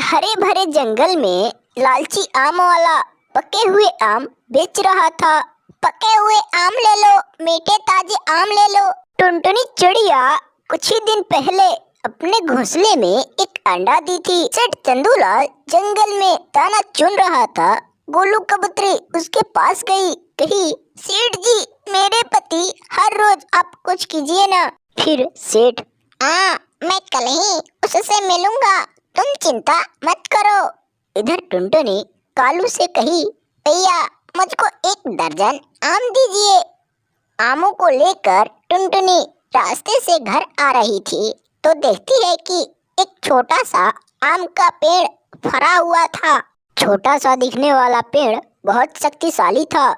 हरे भरे जंगल में लालची आम वाला पके हुए आम बेच रहा था। पके हुए आम ले लो, मीठे ताजे आम ले लो। टुनटुनी चिड़िया कुछ ही दिन पहले अपने घोंसले में एक अंडा दी थी। सेठ चंदूलाल जंगल में दाना चुन रहा था। गोलू कबूतरी उसके पास गई, कही, सेठ जी, मेरे पति हर रोज आप कुछ कीजिए ना। फिर सेठ, मैं कल ही उससे मिलूंगा, तुम चिंता मत करो। इधर टुनटुनी कालू से कही, भैया मुझको 1 दर्जन आम दीजिए। आमों को लेकर टुनटुनी रास्ते से घर आ रही थी तो देखती है कि एक छोटा सा आम का पेड़ फरा हुआ था। छोटा सा दिखने वाला पेड़ बहुत शक्तिशाली था।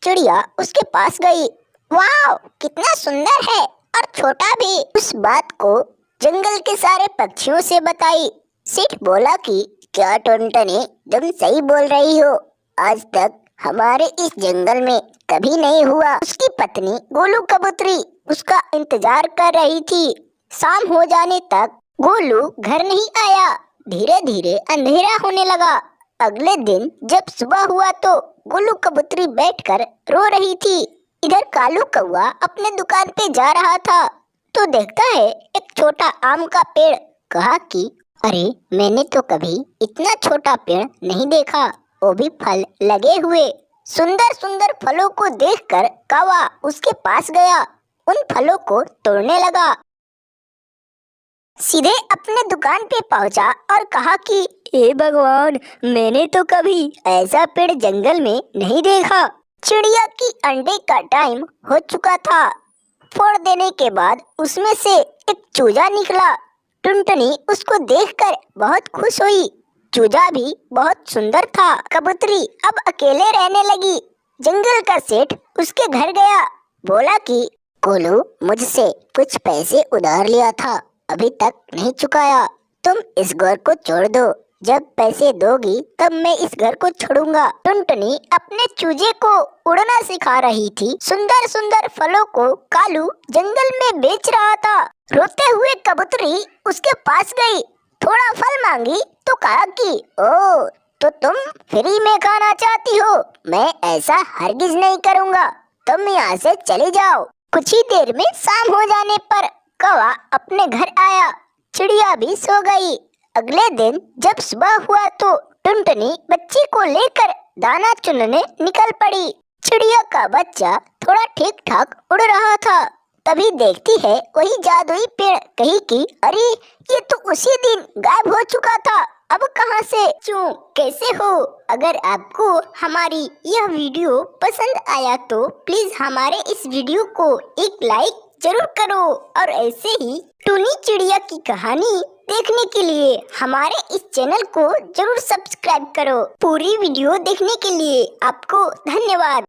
चिड़िया उसके पास गई। वाह, कितना सुंदर है और छोटा भी। उस बात को जंगल के सारे पक्षियों से बताई। सेठ बोला कि क्या टुनटुनी, तुम सही बोल रही हो, आज तक हमारे इस जंगल में कभी नहीं हुआ। उसकी पत्नी गोलू कबूतरी उसका इंतजार कर रही थी। शाम हो जाने तक गोलू घर नहीं आया। धीरे धीरे अंधेरा होने लगा। अगले दिन जब सुबह हुआ तो गोलू कबूतरी बैठकर रो रही थी। इधर कालू कौवा अपने दुकान पे जा रहा था तो देखता है एक छोटा आम का पेड़। कहा कि अरे, मैंने तो कभी इतना छोटा पेड़ नहीं देखा, वो भी फल लगे हुए। सुंदर सुंदर फलों को देखकर कौवा उसके पास गया, उन फलों को तोड़ने लगा। सीधे अपने दुकान पे पहुंचा और कहा कि हे भगवान, मैंने तो कभी ऐसा पेड़ जंगल में नहीं देखा। चिड़िया की अंडे का टाइम हो चुका था। फोड़ देने के बाद उसमें से एक चूजा निकला। टुनटुनी उसको देखकर बहुत खुश हुई। चूजा भी बहुत सुंदर था। कबूतरी अब अकेले रहने लगी। जंगल का सेठ उसके घर गया। बोला कि गोलू, मुझसे कुछ पैसे उधार लिया था, अभी तक नहीं चुकाया। तुम इस घर को छोड़ दो, जब पैसे दोगी तब मैं इस घर को छोड़ूंगा। टुनटुनी अपने चूजे को उड़ना सिखा रही थी। सुंदर सुंदर फलों को कालू जंगल में बेच रहा था। रोते हुए कबूतरी उसके पास गई, थोड़ा फल मांगी तो कहा कि ओ, तो तुम फ्री में खाना चाहती हो, मैं ऐसा हरगिज नहीं करूँगा, तुम यहाँ से चली जाओ। कुछ ही देर में शाम हो जाने पर कौवा अपने घर आया। चिड़िया भी सो गई। अगले दिन जब सुबह हुआ तो टुनटुनी बच्ची को लेकर दाना चुनने निकल पड़ी। चिड़िया का बच्चा थोड़ा ठीक ठाक उड़ रहा था। तभी देखती है वही जादुई पेड़। कही कि अरे, ये तो उसी दिन गायब हो चुका था, अब कहां से, क्यों, कैसे हो। अगर आपको हमारी यह वीडियो पसंद आया तो प्लीज हमारे इस वीडियो को एक लाइक जरूर करो और ऐसे ही टूनी चिड़िया की कहानी देखने के लिए हमारे इस चैनल को जरूर सब्सक्राइब करो। पूरी वीडियो देखने के लिए आपको धन्यवाद।